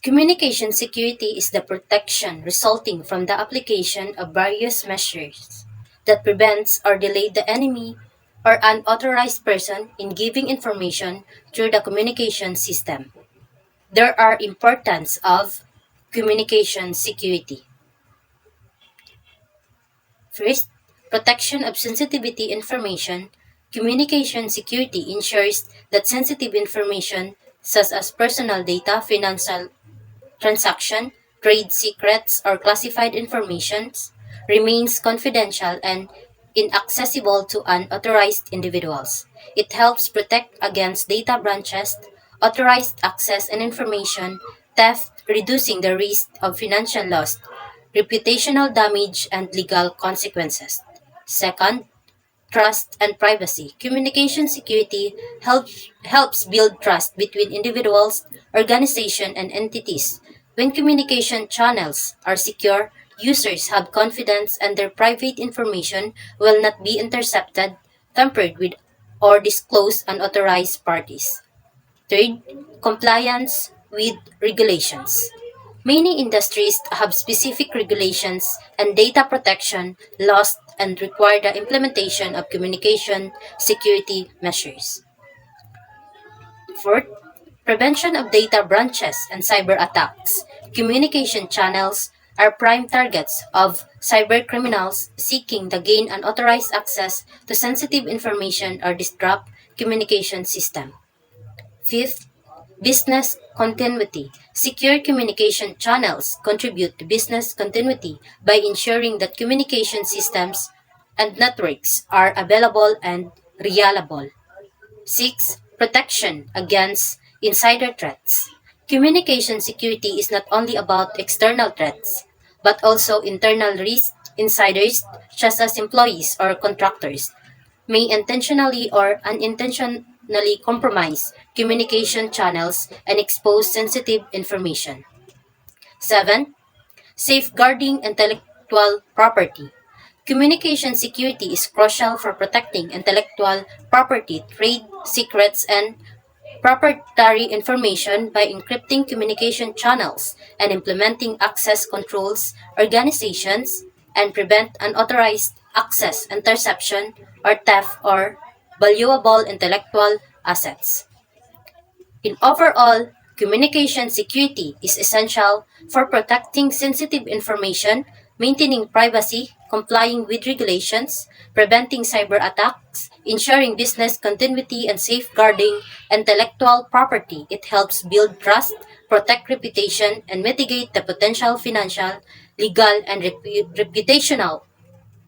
Communication security is the protection resulting from the application of various measures that prevents or delay the enemy or unauthorized person in giving information through the communication system. There are importance of communication security. First, protection of sensitivity information. Communication security ensures that sensitive information such as personal data, financial transaction, trade secrets, or classified information remains confidential and inaccessible to unauthorized individuals. It helps protect against data breaches, authorized access and information theft, reducing the risk of financial loss, reputational damage, and legal consequences. Second, trust and privacy. Communication security helps build trust between individuals, organizations, and entities. When communication channels are secure, users have confidence and their private information will not be intercepted, tampered with, or disclosed unauthorized parties. Third, compliance with regulations. Many industries have specific regulations and data protection laws and require the implementation of communication security measures. Fourth, prevention of data breaches and cyber attacks. Communication channels are prime targets of cybercriminals seeking to gain unauthorized access to sensitive information or disrupt communication system. Fifth, business continuity. Secure communication channels contribute to business continuity by ensuring that communication systems and networks are available and reliable. 6. Protection against insider threats. Communication security is not only about external threats, but also internal risks. Insiders, such as employees or contractors, may intentionally or unintentionally compromise communication channels and expose sensitive information. 7. Safeguarding intellectual property. Communication security is crucial for protecting intellectual property, trade secrets, and proprietary information by encrypting communication channels and implementing access controls, organizations, and prevent unauthorized access, interception, or theft or valuable intellectual assets. In overall, communication security is essential for protecting sensitive information, maintaining privacy, complying with regulations, preventing cyber attacks, ensuring business continuity, and safeguarding intellectual property. It helps build trust, protect reputation, and mitigate the potential financial, legal, and reputational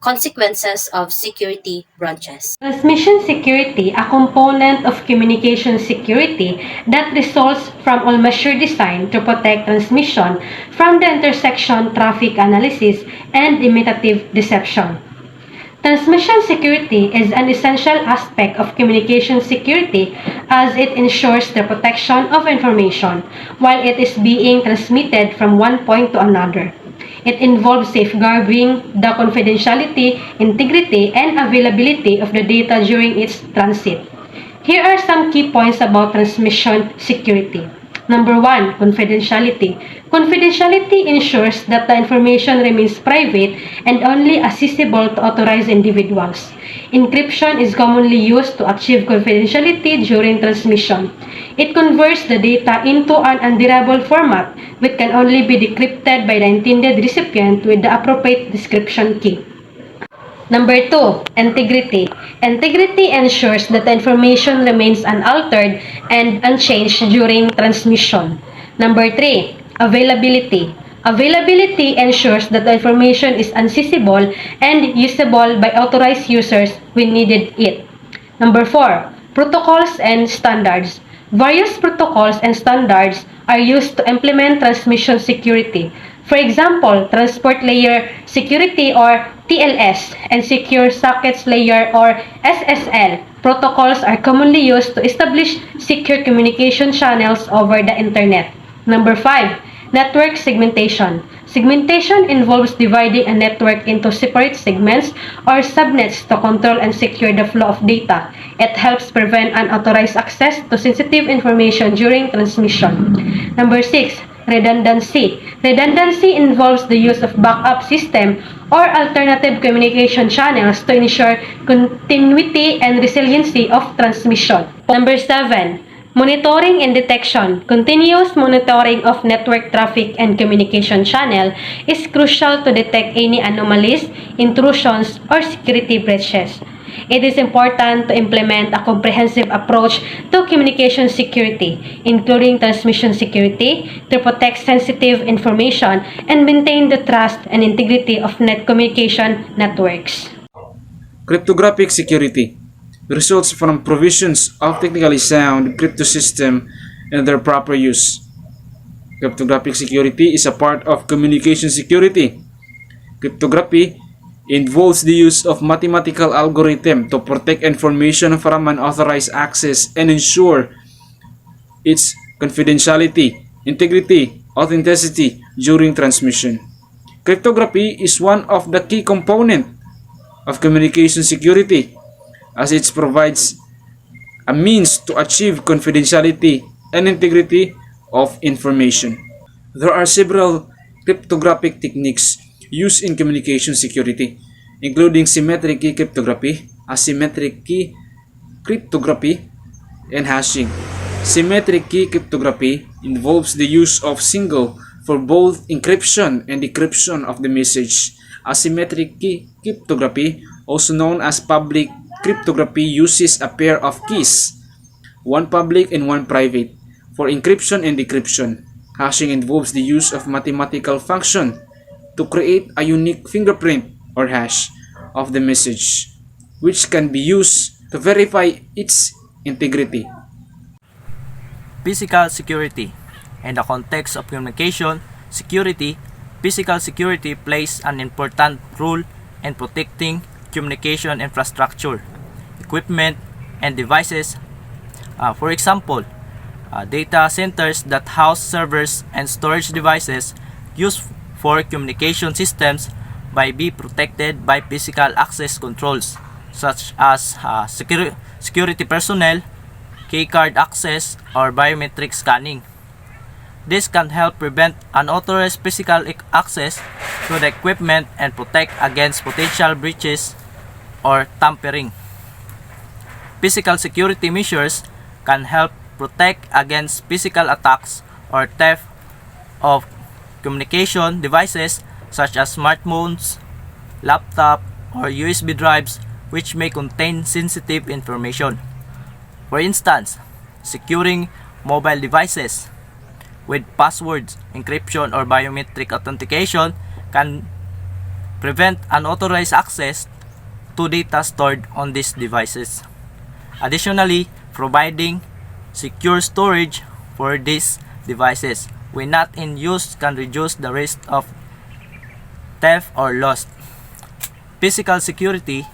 consequences of security breaches. Transmission security, a component of communication security that results from all measure designed to protect transmission from the intersection traffic analysis and imitative deception. Transmission security is an essential aspect of communication security as it ensures the protection of information while it is being transmitted from one point to another. It involves safeguarding the confidentiality, integrity, and availability of the data during its transit. Here are some key points about transmission security. Number 1, confidentiality. Confidentiality ensures that the information remains private and only accessible to authorized individuals. Encryption is commonly used to achieve confidentiality during transmission. It converts the data into an undeniable format which can only be decrypted by the intended recipient with the appropriate description key. Number 2, integrity. Integrity ensures that the information remains unaltered and unchanged during transmission. Number 3, availability. Availability ensures that the information is accessible and usable by authorized users when needed it. Number 4, protocols and standards. Various protocols and standards are used to implement transmission security. For example, Transport Layer Security or TLS and Secure Sockets Layer or SSL protocols are commonly used to establish secure communication channels over the Internet. Number 5, network segmentation. Segmentation involves dividing a network into separate segments or subnets to control and secure the flow of data. It helps prevent unauthorized access to sensitive information during transmission. Number 6, Redundancy. Redundancy involves the use of backup system or alternative communication channels to ensure continuity and resiliency of transmission. Number 7. Monitoring and detection. Continuous monitoring of network traffic and communication channel is crucial to detect any anomalies, intrusions, or security breaches. It is important to implement a comprehensive approach to communication security, including transmission security, to protect sensitive information and maintain the trust and integrity of net communication networks. Cryptographic security results from provisions of technically sound crypto system and their proper use. Cryptographic security is a part of communication security. Cryptography involves the use of mathematical algorithm to protect information from unauthorized access and ensure its confidentiality, integrity, authenticity during transmission. Cryptography is one of the key components of communication security as it provides a means to achieve confidentiality and integrity of information. There are several cryptographic techniques used in communication security, including symmetric key cryptography, asymmetric key cryptography, and hashing. Symmetric key cryptography involves the use of single for both encryption and decryption of the message. Asymmetric key cryptography, also known as public cryptography, uses a pair of keys, one public and one private, for encryption and decryption. Hashing involves the use of mathematical function to create a unique fingerprint or hash of the message, which can be used to verify its integrity. Physical security. In the context of communication security, physical security plays an important role in protecting communication infrastructure, equipment, and devices. For example, data centers that house servers and storage devices used for communication systems may be protected by physical access controls such as security personnel, keycard access, or biometric scanning. This can help prevent unauthorized physical access to the equipment and protect against potential breaches or tampering. Physical security measures can help protect against physical attacks or theft of communication devices such as smartphones, laptop, or USB drives which may contain sensitive information. For instance, securing mobile devices with passwords, encryption, or biometric authentication can prevent unauthorized access to data stored on these devices. Additionally, providing secure storage for these devices when not in use can reduce the risk of theft or loss. Physical security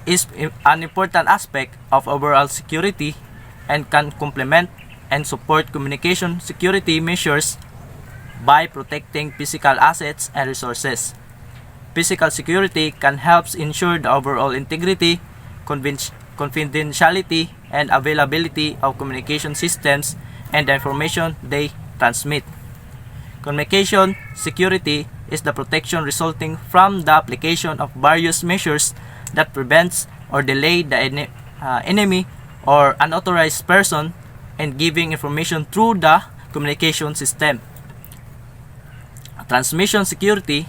is an important aspect of overall security and can complement and support communication security measures by protecting physical assets and resources. Physical security can help ensure the overall integrity, confidentiality, and availability of communication systems and the information they transmit. Communication security is the protection resulting from the application of various measures that prevents or delay the enemy or unauthorized person in giving information through the communication system. Transmission security,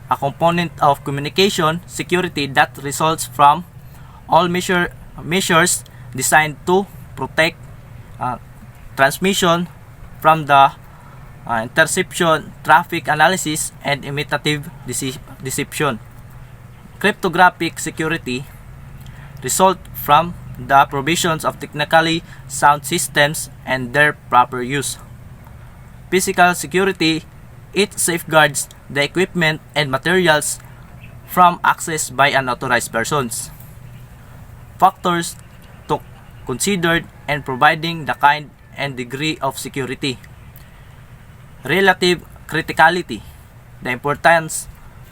a component of communication security that results from all measures designed to protect transmission from the interception, traffic analysis, and imitative deception. Cryptographic security result from the provisions of technically sound systems and their proper use. Physical security, it safeguards the equipment and materials from access by unauthorized persons. Factors to consider in providing the kind and degree of security. Relative criticality, the importance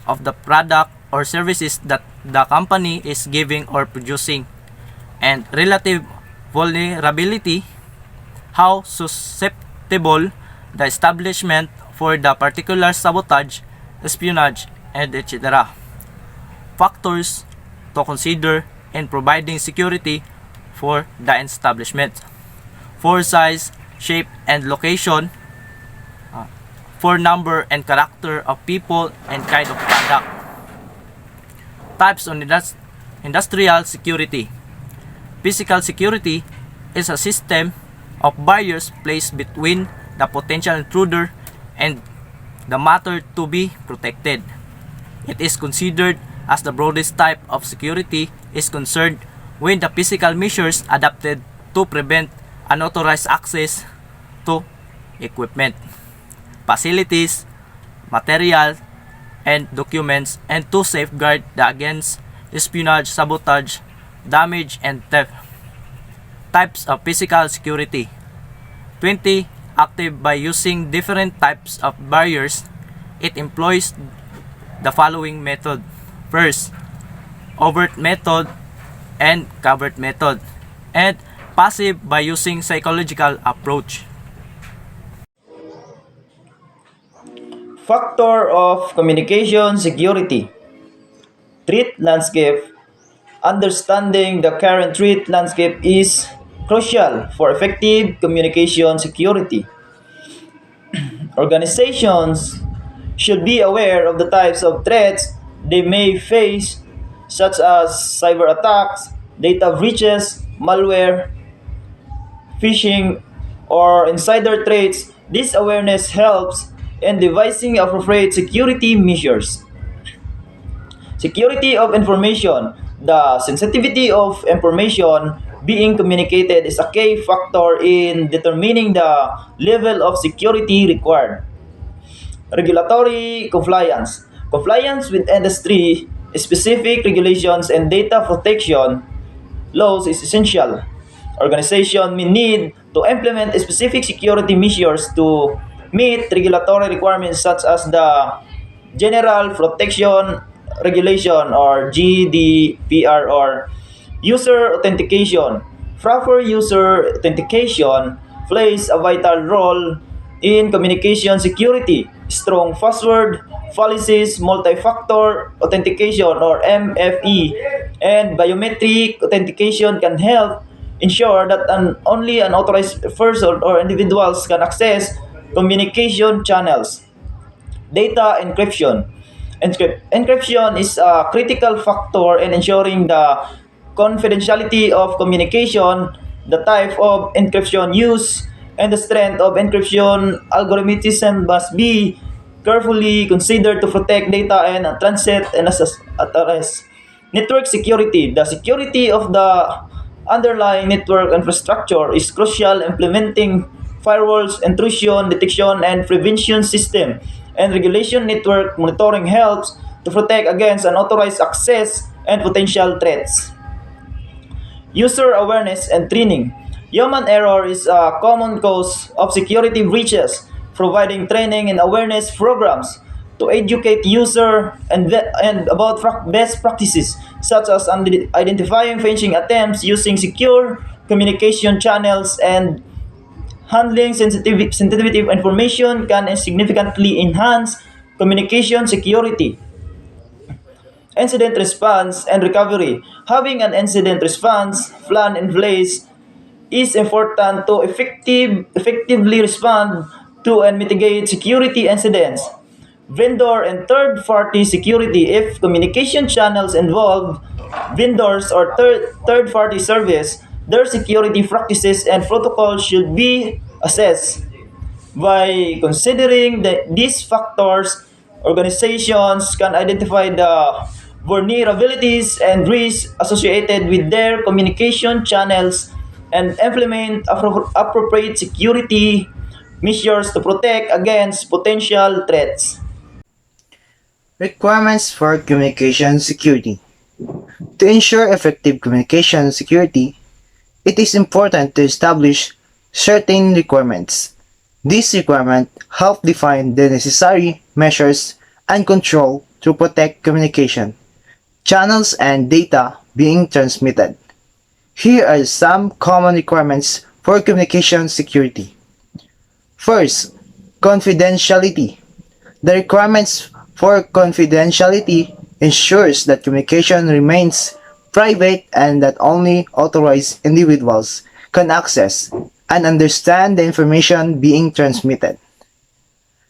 of the product or services that the company is giving or producing, and relative vulnerability, how susceptible the establishment for the particular sabotage, espionage, and etc. Factors to consider in providing security for the establishment. For size, shape, and location. For number and character of people and kind of product. Types of industrial security. Physical security is a system of barriers placed between the potential intruder and the matter to be protected. It is considered as the broadest type of security is concerned when the physical measures adopted to prevent unauthorized access to equipment, facilities, material, and documents, and to safeguard against espionage, sabotage, damage, and theft. Types of physical security. 20. Active by using different types of barriers. It employs the following method. First, overt method and covert method. And passive by using psychological approach. Factor of communication security. Threat landscape. Understanding the current threat landscape is crucial for effective communication security. Organizations should be aware of the types of threats they may face, such as cyber attacks, data breaches, malware, phishing, or insider threats. This awareness helps in devising appropriate security measures. Security of information. The sensitivity of information being communicated is a key factor in determining the level of security required. Regulatory compliance. Compliance with industry specific regulations and data protection laws is essential. Organization may need to implement specific security measures to meet regulatory requirements such as the General Protection Regulation or GDPR or user authentication. Proper user authentication plays a vital role in communication security. Strong password policies, multi-factor authentication or MFE, and biometric authentication can help ensure that only an authorized person or individuals can access communication channels. Data encryption. Encryption is a critical factor in ensuring the confidentiality of communication, the type of encryption used, and the strength of encryption algorithms must be carefully considered to protect data and transit and address. Network security. The security of the underlying network infrastructure is crucial. Implementing firewalls, intrusion detection and prevention system, and regulation network monitoring helps to protect against unauthorized access and potential threats. User awareness and training. Human error is a common cause of security breaches. Providing training and awareness programs to educate user and about best practices such as identifying phishing attempts, using secure communication channels, and handling sensitive information can significantly enhance communication security. Incident response and recovery. Having an incident response plan in place is important to effectively respond to and mitigate security incidents. Vendor and third-party security. If communication channels involve vendors or third-party service, their security practices and protocols should be assessed. By considering these factors, organizations can identify the vulnerabilities and risks associated with their communication channels and implement appropriate security measures to protect against potential threats. Requirements for communication security. To ensure effective communication security, it is important to establish certain requirements. These requirements help define the necessary measures and control to protect communication, channels, and data being transmitted. Here are some common requirements for communication security. First, Confidentiality. The requirements for confidentiality ensures that communication remains private and that only authorized individuals can access and understand the information being transmitted.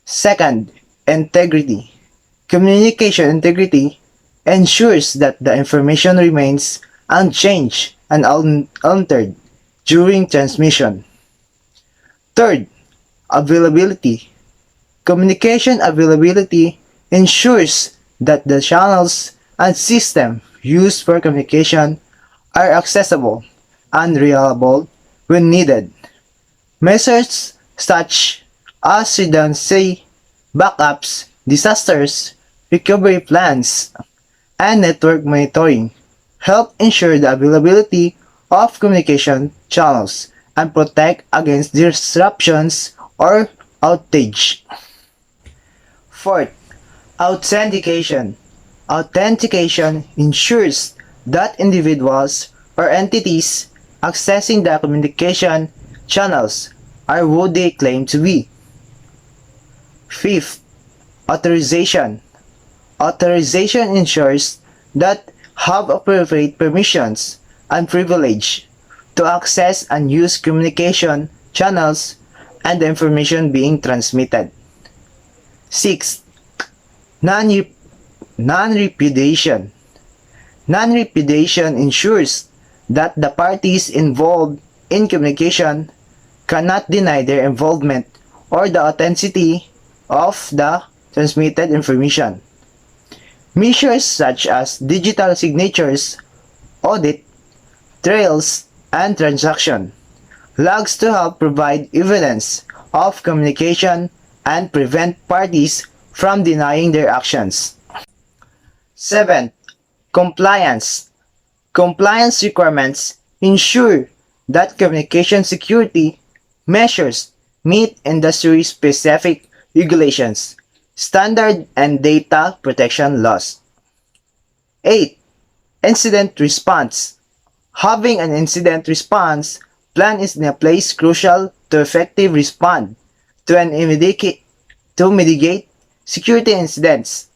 Second, integrity. Communication integrity ensures that the information remains unchanged and unaltered during transmission. Third, availability. Communication availability ensures that the channels and system used for communication are accessible and reliable when needed. Measures such as redundancy, backups, disasters, recovery plans, and network monitoring help ensure the availability of communication channels and protect against disruptions or outage. Fourth, authentication. Authentication ensures that individuals or entities accessing the communication channels are who they claim to be. Fifth, authorization. Authorization ensures that have appropriate permissions and privilege to access and use communication channels and the information being transmitted. Sixth, non-repudiation. Non-repudiation ensures that the parties involved in communication cannot deny their involvement or the authenticity of the transmitted information. Measures such as digital signatures, audit, trails, and transaction logs to help provide evidence of communication and prevent parties from denying their actions. 7. Compliance. Compliance requirements ensure that communication security measures meet industry-specific regulations, standard and data protection laws. 8. Incident response. Having an incident response plan is in place crucial to effective respond to mitigate security incidents.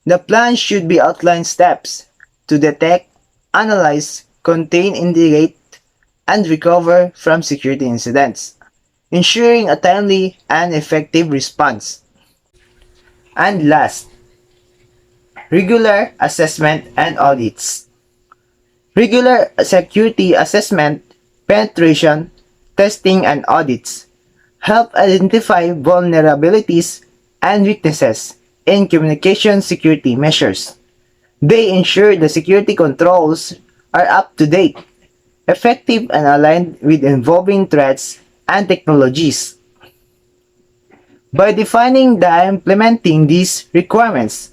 The plan should be outline steps to detect, analyze, contain, indicate, and recover from security incidents, ensuring a timely and effective response. And last, regular assessment and audits. Regular security assessment, penetration, testing, and audits help identify vulnerabilities and weaknesses in communication security measures. They ensure the security controls are up to date, effective, and aligned with evolving threats and technologies. By defining and implementing these requirements,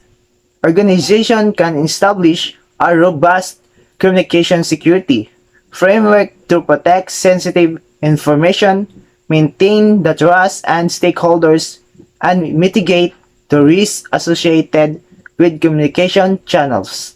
organization can establish a robust communication security framework to protect sensitive information, maintain the trust and stakeholders, and mitigate the risks associated with communication channels.